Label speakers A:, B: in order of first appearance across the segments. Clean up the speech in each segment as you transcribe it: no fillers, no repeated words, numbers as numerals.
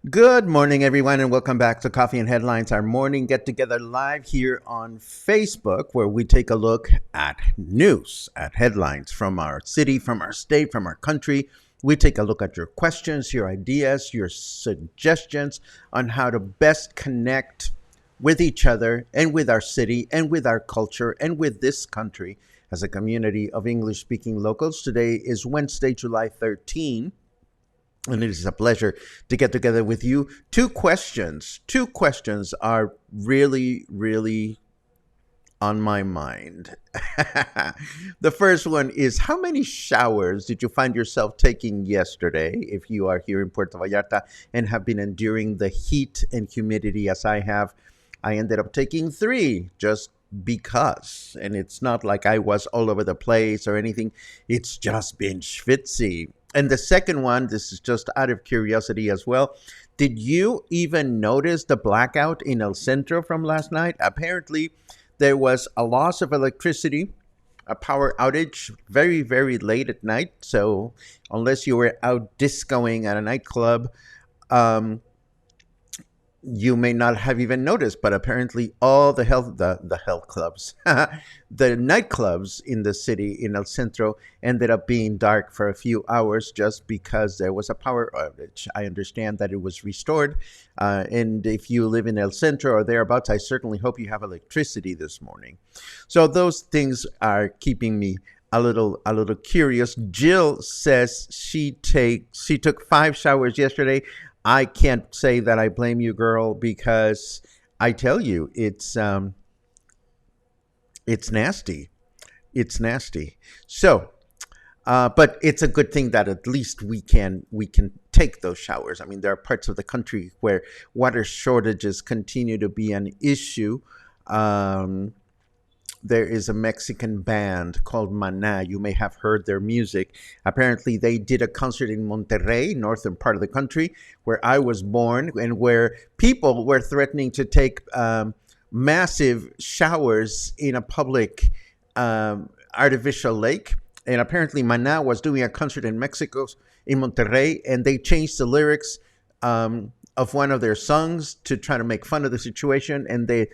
A: Good morning, everyone, and welcome back to Coffee and Headlines, our morning get together live here on Facebook, where we take a look at news, at headlines from our city, from our state, from our country. We take a look at your questions, your ideas, your suggestions on how to best connect with each other and with our city and with our culture and with this country as a community of English speaking locals. Today is Wednesday, July 13th. And it is a pleasure to get together with you. Two questions are really, really on my mind. The first one is, how many showers did you find yourself taking yesterday if you are here in Puerto Vallarta and have been enduring the heat and humidity as I have? I ended up taking 3 just because. And it's not like I was all over the place or anything. It's just been schwitzy. And the second one, this is just out of curiosity as well. Did you even notice the blackout in El Centro from last night? Apparently, there was a loss of electricity, a power outage very, very late at night. So unless you were out discoing at a nightclub, you may not have even noticed, but apparently all the health clubs, the nightclubs in the city in El Centro ended up being dark for a few hours just because there was a power outage. I understand that it was restored. And if you live in El Centro or thereabouts, I certainly hope you have electricity this morning. So those things are keeping me a little curious. Jill says she took 5 showers yesterday. I can't say that I blame you, girl, because I tell you, it's nasty. It's nasty. So, but it's a good thing that at least we can take those showers. I mean, there are parts of the country where water shortages continue to be an issue. There is a Mexican band called Maná. You may have heard their music. Apparently, they did a concert in Monterrey, northern part of the country, where I was born, and where people were threatening to take massive showers in a public artificial lake. And apparently, Maná was doing a concert in Mexico, in Monterrey, and they changed the lyrics of one of their songs to try to make fun of the situation. And the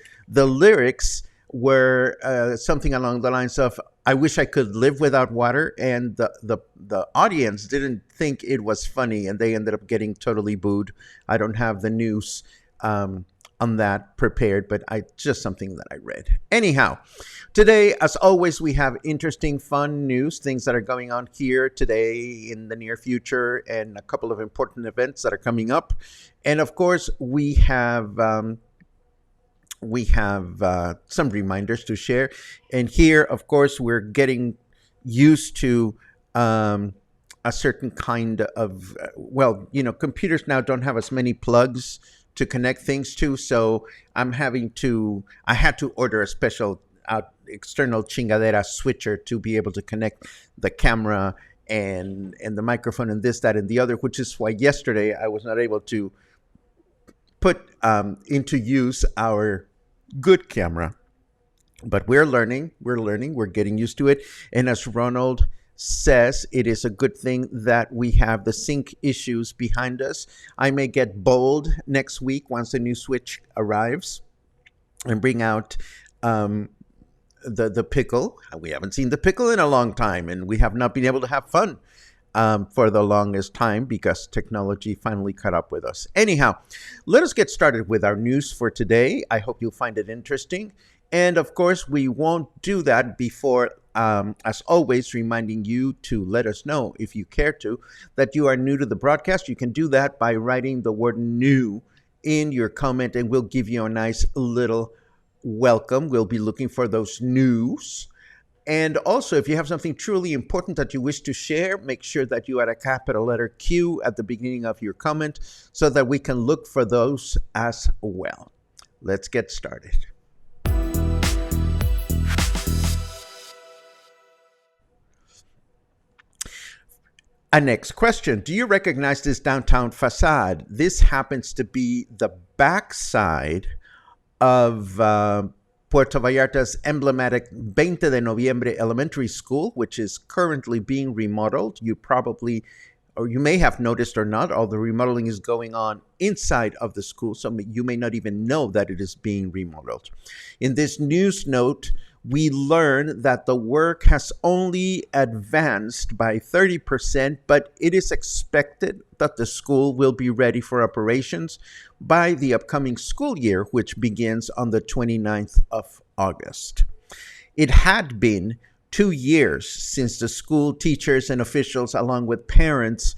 A: lyrics were something along the lines of, I wish I could live without water. And the audience didn't think it was funny, and they ended up getting totally booed. I don't have the news on that prepared, but just something that I read. Anyhow, today, as always, we have interesting, fun news, things that are going on here today, in the near future, and a couple of important events that are coming up. And of course, we have some reminders to share. And here, of course, we're getting used to a certain kind of, computers now don't have as many plugs to connect things to. So I had to order a special external chingadera switcher to be able to connect the camera and the microphone and this, that, and the other, which is why yesterday I was not able to put into use our good camera. But we're learning, we're getting used to it. And as Ronald says, it is a good thing that we have the sync issues behind us. I may get bold next week once the new Switch arrives and bring out the pickle. We haven't seen the pickle in a long time, and we have not been able to have fun for the longest time because technology finally caught up with us. Anyhow, let us get started with our news for today. I hope you'll find it interesting. And of course, we won't do that before, as always, reminding you to let us know, if you care to, that you are new to the broadcast. You can do that by writing the word new in your comment, and we'll give you a nice little welcome. We'll be looking for those news. And also, if you have something truly important that you wish to share, make sure that you add a capital letter Q at the beginning of your comment so that we can look for those as well. Let's get started. A next question. Do you recognize this downtown facade? This happens to be the backside of Puerto Vallarta's emblematic 20 de Noviembre Elementary School, which is currently being remodeled. You probably, or you may have noticed or not, all the remodeling is going on inside of the school, so you may not even know that it is being remodeled. In this news note, we learn that the work has only advanced by 30%, but it is expected that the school will be ready for operations by the upcoming school year, which begins on the 29th of August. It had been 2 years since the school teachers and officials, along with parents,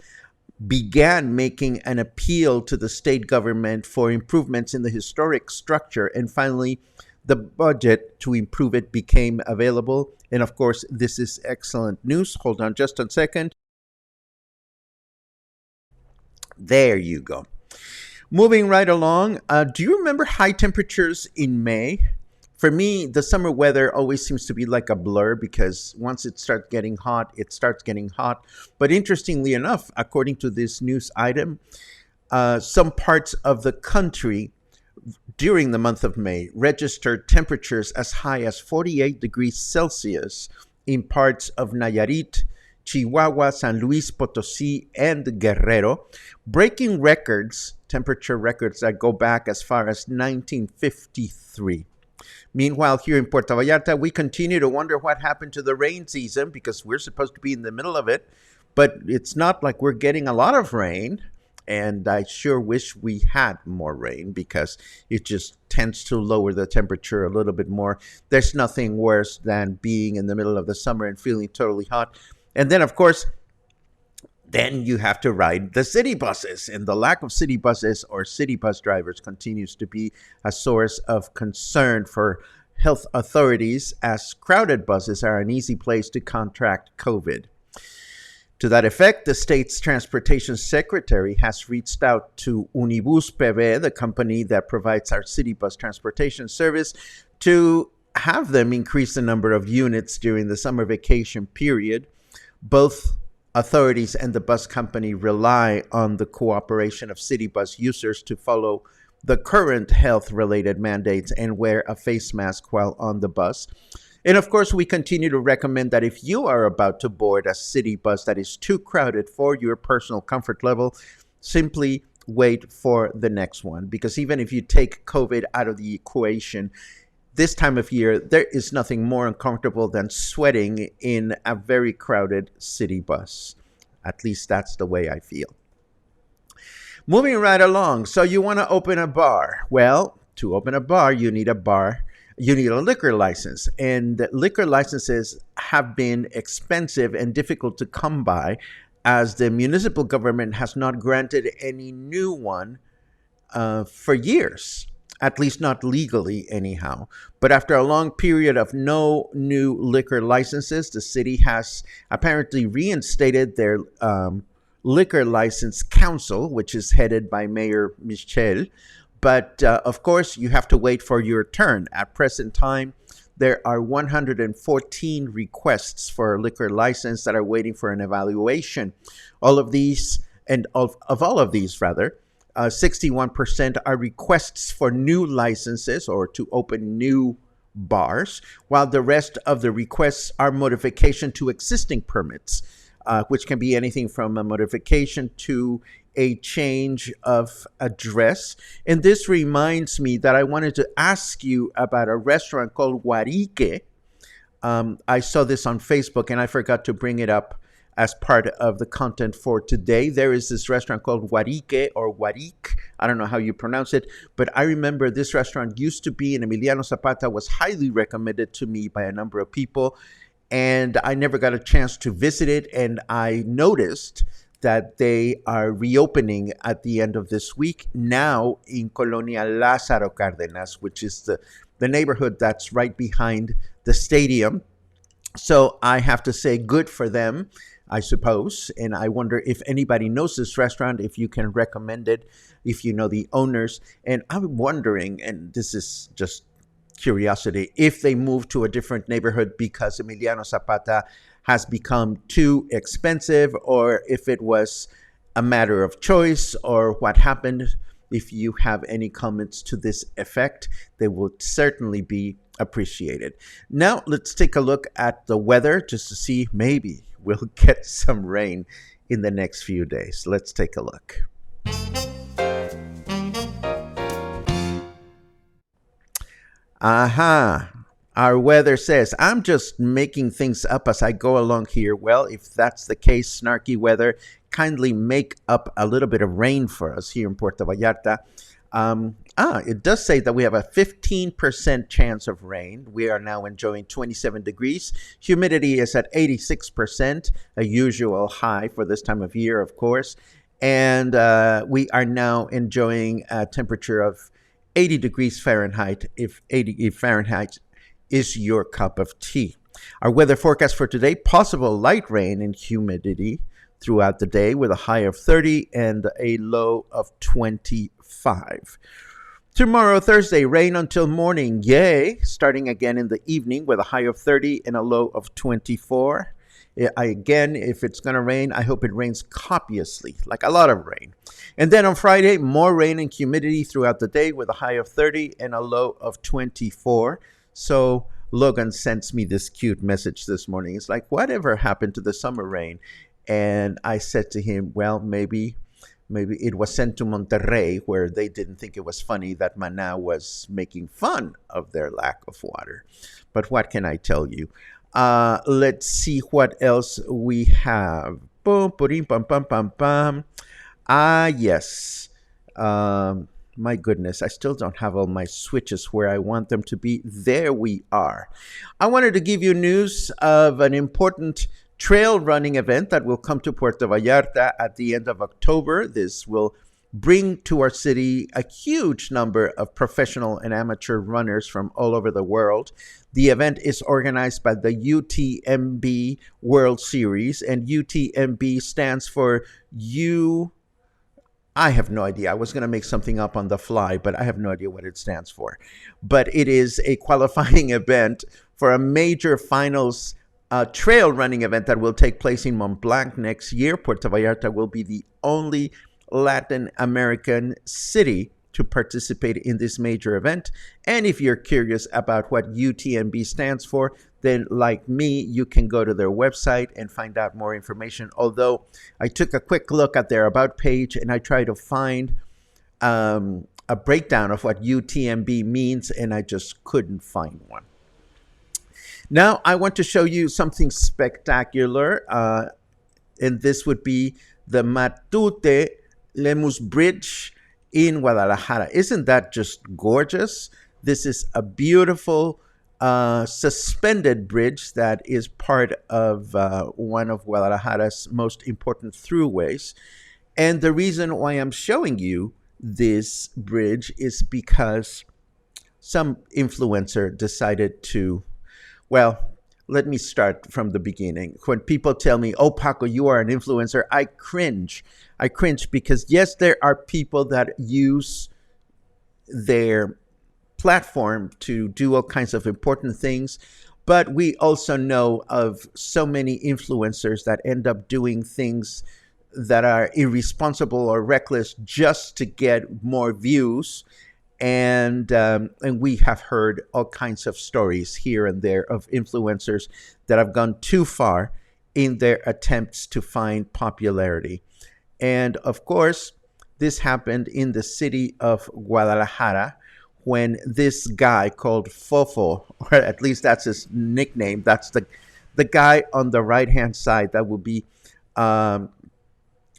A: began making an appeal to the state government for improvements in the historic structure, and finally, the budget to improve it became available. And of course, this is excellent news. Hold on just a second. There you go. Moving right along, do you remember high temperatures in May? For me, the summer weather always seems to be like a blur because once it starts getting hot, it starts getting hot. But interestingly enough, according to this news item, some parts of the country during the month of May registered temperatures as high as 48 degrees Celsius in parts of Nayarit, Chihuahua, San Luis Potosí, and Guerrero, breaking records, temperature records that go back as far as 1953. Meanwhile, here in Puerto Vallarta, we continue to wonder what happened to the rain season because we're supposed to be in the middle of it, but it's not like we're getting a lot of rain. And I sure wish we had more rain because it just tends to lower the temperature a little bit more. There's nothing worse than being in the middle of the summer and feeling totally hot. And then, of course, then you have to ride the city buses. And the lack of city buses or city bus drivers continues to be a source of concern for health authorities, as crowded buses are an easy place to contract COVID. To that effect, the state's transportation secretary has reached out to Unibus PV, the company that provides our city bus transportation service, to have them increase the number of units during the summer vacation period. Both authorities and the bus company rely on the cooperation of city bus users to follow the current health-related mandates and wear a face mask while on the bus. And of course, we continue to recommend that if you are about to board a city bus that is too crowded for your personal comfort level, simply wait for the next one. Because even if you take COVID out of the equation, this time of year, there is nothing more uncomfortable than sweating in a very crowded city bus. At least that's the way I feel. Moving right along. So you want to open a bar. Well, to open a bar, you need a liquor license, and liquor licenses have been expensive and difficult to come by as the municipal government has not granted any new one for years, at least not legally anyhow. But after a long period of no new liquor licenses, the city has apparently reinstated their liquor license council, which is headed by Mayor Michel. But of course, you have to wait for your turn. At present time, there are 114 requests for a liquor license that are waiting for an evaluation. All of these, and of all of these, rather, 61% are requests for new licenses or to open new bars, while the rest of the requests are modification to existing permits, which can be anything from a modification to a change of address. And this reminds me that I wanted to ask you about a restaurant called Guarique. I saw this on Facebook and I forgot to bring it up as part of the content for today. There is this restaurant called Guarique or Guarique. I don't know how you pronounce it, but I remember this restaurant used to be in Emiliano Zapata, was highly recommended to me by a number of people, and I never got a chance to visit it. And I noticed that they are reopening at the end of this week now in Colonia Lázaro Cárdenas, which is the neighborhood that's right behind the stadium. So I have to say good for them, I suppose. And I wonder if anybody knows this restaurant, if you can recommend it, if you know the owners. And I'm wondering, and this is just curiosity, if they moved to a different neighborhood because Emiliano Zapata has become too expensive, or if it was a matter of choice, or what happened. If you have any comments to this effect, they will certainly be appreciated. Now, let's take a look at the weather just to see maybe we'll get some rain in the next few days. Let's take a look. Aha. Our weather says, I'm just making things up as I go along here. Well, if that's the case, snarky weather, kindly make up a little bit of rain for us here in Puerto Vallarta. It does say that we have a 15% chance of rain. We are now enjoying 27 degrees. Humidity is at 86%, a usual high for this time of year, of course. And we are now enjoying a temperature of 80 degrees Fahrenheit, if 80 Fahrenheit is your cup of tea. Our weather forecast for today, possible light rain and humidity throughout the day with a high of 30 and a low of 25. Tomorrow, Thursday, rain until morning, yay, starting again in the evening with a high of 30 and a low of 24. Again, if it's going to rain, I hope it rains copiously, like a lot of rain. And then on Friday, more rain and humidity throughout the day with a high of 30 and a low of 24. So Logan sends me this cute message this morning. It's like, whatever happened to the summer rain? And I said to him, well, maybe it was sent to Monterrey, where they didn't think it was funny that Maná was making fun of their lack of water. But what can I tell you? Let's see what else we have. Boom, pum, pum, pum, pum. Yes. My goodness, I still don't have all my switches where I want them to be. There we are. I wanted to give you news of an important trail running event that will come to Puerto Vallarta at the end of October. This will bring to our city a huge number of professional and amateur runners from all over the world. The event is organized by the UTMB World Series, and UTMB stands for I have no idea. I was going to make something up on the fly, but I have no idea what it stands for. But it is a qualifying event for a major finals trail running event that will take place in Mont Blanc next year. Puerto Vallarta will be the only Latin American city to participate in this major event. And if you're curious about what UTMB stands for, then like me, you can go to their website and find out more information. Although I took a quick look at their About page and I tried to find a breakdown of what UTMB means, and I just couldn't find one. Now, I want to show you something spectacular, and this would be the Matute Lemus Bridge in Guadalajara. Isn't that just gorgeous? This is a beautiful suspended bridge that is part of one of Guadalajara's most important throughways. And the reason why I'm showing you this bridge is because some influencer decided to, well, let me start from the beginning. When people tell me, oh, Paco, you are an influencer, I cringe. I cringe because, yes, there are people that use their platform to do all kinds of important things, but we also know of so many influencers that end up doing things that are irresponsible or reckless just to get more views. And we have heard all kinds of stories here and there of influencers that have gone too far in their attempts to find popularity. And of course, this happened in the city of Guadalajara when this guy called Fofo, or at least that's his nickname, that's the guy on the right hand side, that would be um,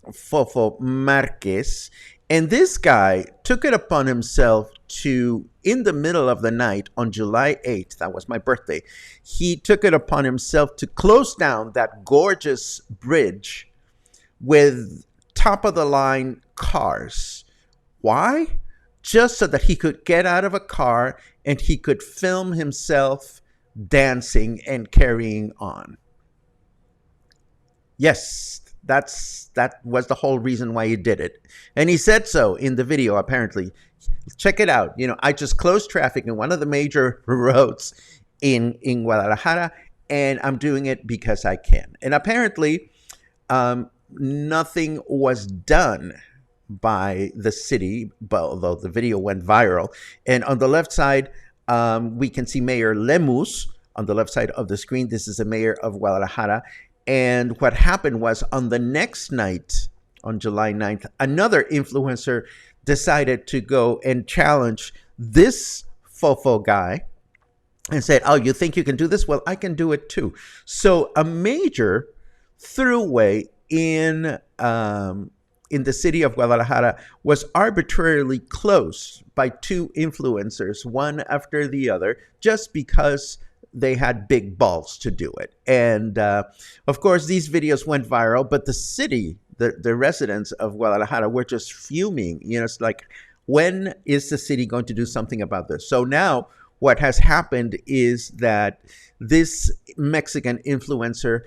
A: Fofo Marquez. And this guy took it upon himself to, in the middle of the night on July 8th, that was my birthday, he took it upon himself to close down that gorgeous bridge with top of the line cars. Why? Just so that he could get out of a car and he could film himself dancing and carrying on. Yes, that was the whole reason why he did it. And he said so in the video, apparently. Check it out. I just closed traffic in one of the major roads in Guadalajara, and I'm doing it because I can. And apparently, nothing was done by the city, but although the video went viral. And on the left side, we can see Mayor Lemus on the left side of the screen. This is the mayor of Guadalajara. And what happened was, on the next night, on July 9th, another influencer decided to go and challenge this Fofo guy and said, "Oh, you think you can do this? Well, I can do it too." So a major throughway in the city of Guadalajara was arbitrarily closed by two influencers, one after the other, just because they had big balls to do it. And of course, these videos went viral, but the city, the residents of Guadalajara were just fuming. It's like, when is the city going to do something about this? So now what has happened is that this Mexican influencer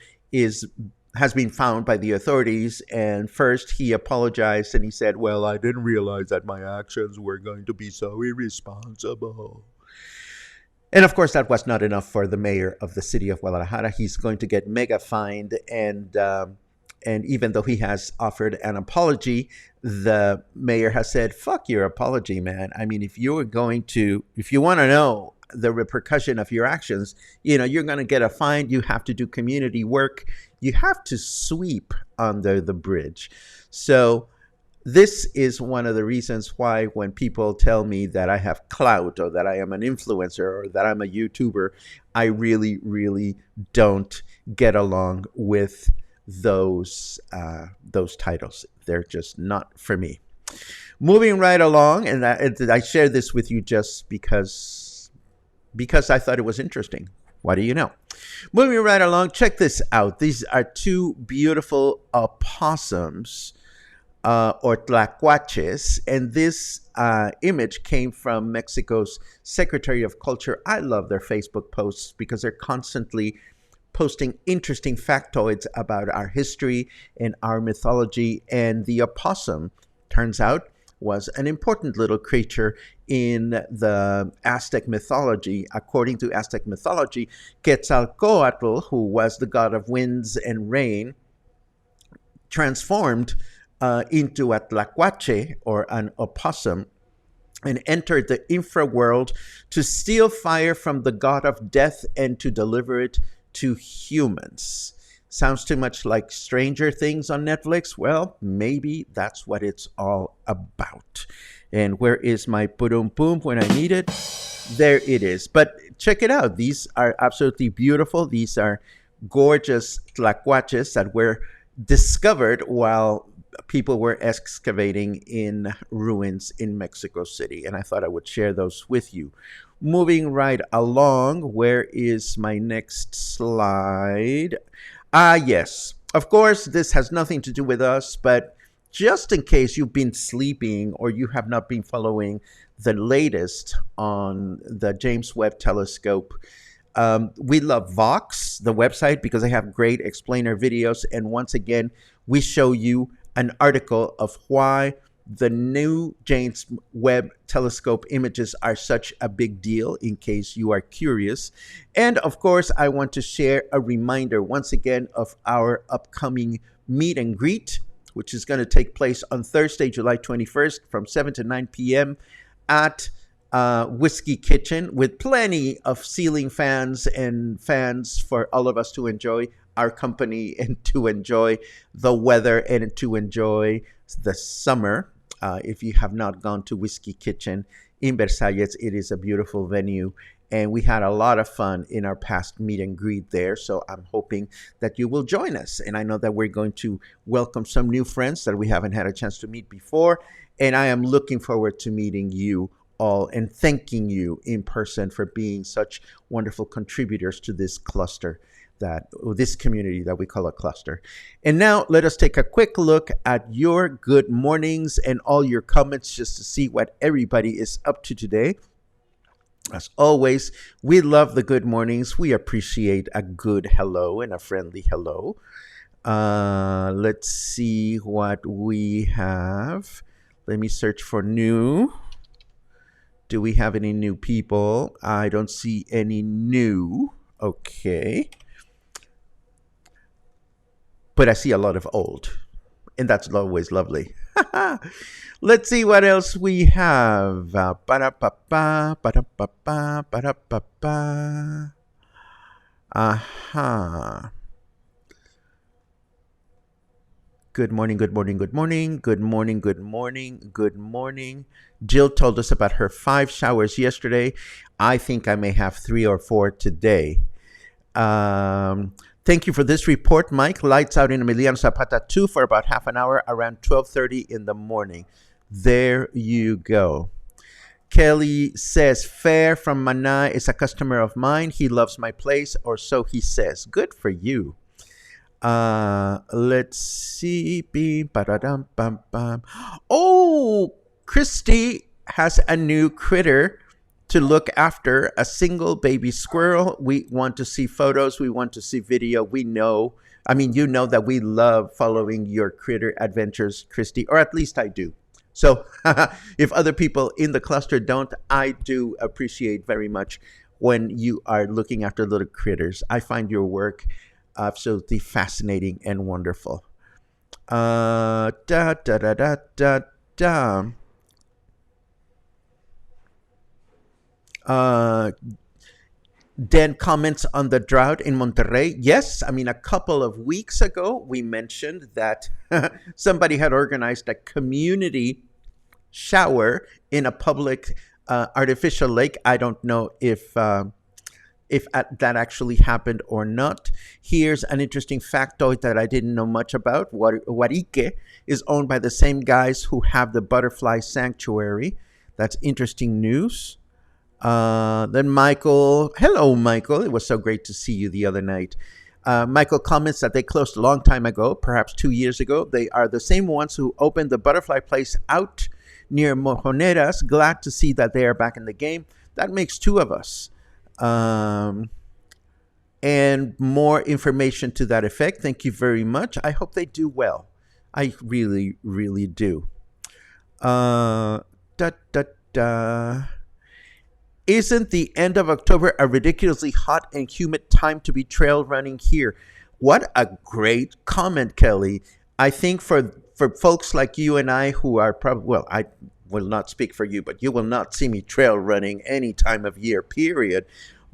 A: has been found by the authorities, and first he apologized and he said, "Well, I didn't realize that my actions were going to be so irresponsible." And of course, that was not enough for the mayor of the city of Guadalajara. He's going to get mega fined, and even though he has offered an apology, the mayor has said, "Fuck your apology, man. I mean, if you want to know the repercussion of your actions, you're going to get a fine. You have to do community work. You have to sweep under the bridge." So this is one of the reasons why, when people tell me that I have clout, or that I am an influencer, or that I'm a YouTuber, I really, really don't get along with those titles. They're just not for me. Moving right along, and I share this with you just because I thought it was interesting. What do you know? Moving right along, check this out. These are two beautiful opossums, or tlacuaches, and this image came from Mexico's Secretary of Culture. I love their Facebook posts because they're constantly posting interesting factoids about our history and our mythology. And the opossum, turns out, was an important little creature in the Aztec mythology. According to Aztec mythology, Quetzalcoatl, who was the god of winds and rain, transformed into a tlacuache, or an opossum, and entered the infraworld to steal fire from the god of death and to deliver it to humans. Sounds too much like Stranger Things on Netflix? Well, maybe that's what it's all about. And where is my boom boom when I need it? There it is. But check it out. These are absolutely beautiful. These are gorgeous tlacuaches that were discovered while people were excavating in ruins in Mexico City. And I thought I would share those with you. Moving right along, where is my next slide? Yes. Of course, this has nothing to do with us, but just in case you've been sleeping or you have not been following the latest on the James Webb Telescope, we love Vox, the website, because they have great explainer videos. And once again, we show you an article of why the new James Webb Telescope images are such a big deal, in case you are curious. And of course, I want to share a reminder once again of our upcoming meet and greet which is going to take place on Thursday, July 21st from 7 to 9 p.m. at Whiskey Kitchen, with plenty of ceiling fans and fans for all of us to enjoy our company and to enjoy the weather and to enjoy the summer. If you have not gone to Whiskey Kitchen in Versalles, it is a beautiful venue. And we had a lot of fun in our past meet and greet there. So I'm hoping that you will join us. And I know that we're going to welcome some new friends that we haven't had a chance to meet before. And I am looking forward to meeting you all and thanking you in person for being such wonderful contributors to this cluster, this community that we call a cluster. And now let us take a quick look at your good mornings and all your comments just to see what everybody is up to today. As always, we love the good mornings. We appreciate a good hello and a friendly hello. Let's see what we have. Let me search for new. Do we have any new people? I don't see any new. Okay. But I see a lot of old. And that's always lovely. Let's see what else we have. Aha. Good morning, good morning, good morning, good morning, good morning, good morning. Jill told us about her 5 showers yesterday. I think I may have 3 or 4 today. Thank you for this report, Mike. Lights out in Emiliano Zapata 2 for about half an hour around 12:30 in the morning. There you go. Kelly says, Fair from Mana is a customer of mine. He loves my place, or so he says. Good for you. Let's see. Oh, Christy has a new critter to look after, a single baby squirrel. We want to see photos. We want to see video. You know that we love following your critter adventures, Christy, or at least I do. So if other people in the cluster don't, I do appreciate very much when you are looking after little critters. I find your work absolutely fascinating and wonderful. Dan comments on the drought in Monterrey. Yes, a couple of weeks ago, we mentioned that somebody had organized a community shower in a public artificial lake. I don't know if that actually happened or not. Here's an interesting factoid that I didn't know much about. Huarique is owned by the same guys who have the butterfly sanctuary. That's interesting news. Then Michael, hello Michael, it was so great to see you the other night. Michael comments that they closed a long time ago, perhaps 2 years ago. They are the same ones who opened the butterfly place out near Mojoneras. Glad to see that they are back in the game. That makes 2 of us. And more information to that effect. Thank you very much. I hope they do well. I really, really do. Isn't the end of October a ridiculously hot and humid time to be trail running here? What a great comment, Kelly. I think for folks like you and I who are probably, I will not speak for you, but you will not see me trail running any time of year, period.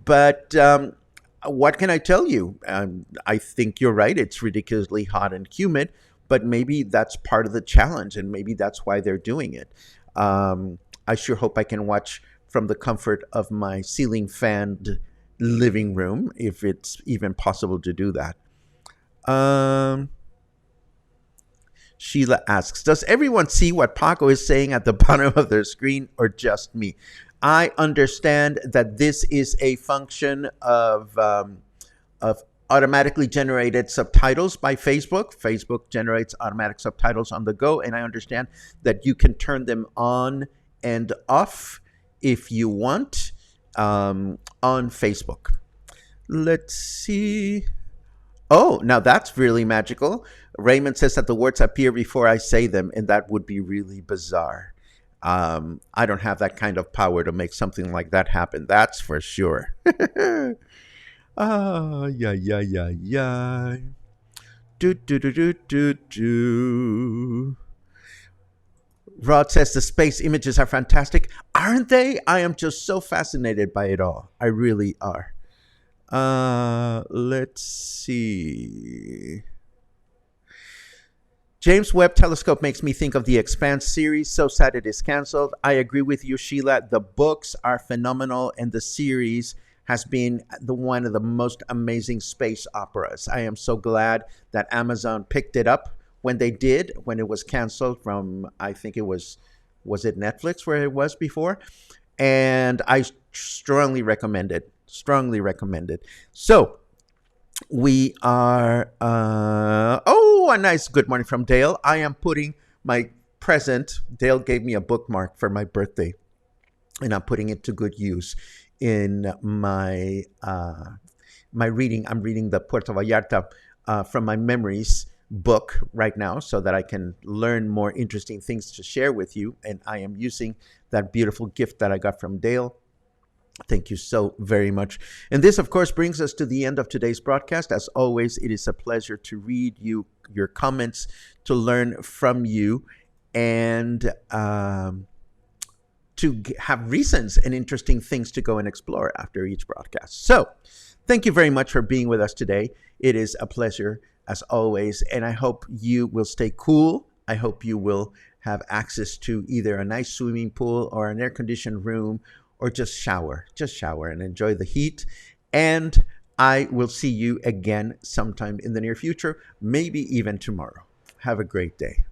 A: But what can I tell you? I think you're right. It's ridiculously hot and humid, but maybe that's part of the challenge, and maybe that's why they're doing it. I sure hope I can watch from the comfort of my ceiling fanned living room, if it's even possible to do that. Sheila asks, does everyone see what Paco is saying at the bottom of their screen, or just me? I understand that this is a function of automatically generated subtitles by Facebook. Facebook generates automatic subtitles on the go, and I understand that you can turn them on and off if you want on Facebook. Let's see. Oh, now that's really magical. Raymond says that the words appear before I say them, and that would be really bizarre. I don't have that kind of power to make something like that happen. That's for sure. Yeah. Do, do, do, do, do, do. Rod says the space images are fantastic. Aren't they? I am just so fascinated by it all. I really are. Let's see. James Webb Telescope makes me think of the Expanse series. So sad it is canceled. I agree with you, Sheila. The books are phenomenal, and the series has been one of the most amazing space operas. I am so glad that Amazon picked it up when they did, when it was canceled from, I think it was it Netflix where it was before? And I strongly recommend it. Strongly recommend it. So, we are a nice good morning from Dale. I am putting my present. Dale gave me a bookmark for my birthday, and I'm putting it to good use in my reading. I'm reading the Puerto Vallarta from my memories book right now, so that I can learn more interesting things to share with you. And I am using that beautiful gift that I got from Dale. Thank you so very much. And this, of course, brings us to the end of today's broadcast. As always, it is a pleasure to read your comments, to learn from you, and to have reasons and interesting things to go and explore after each broadcast. So thank you very much for being with us today. It is a pleasure, as always, and I hope you will stay cool. I hope you will have access to either a nice swimming pool or an air-conditioned room, or just shower and enjoy the heat. And I will see you again sometime in the near future, maybe even tomorrow. Have a great day.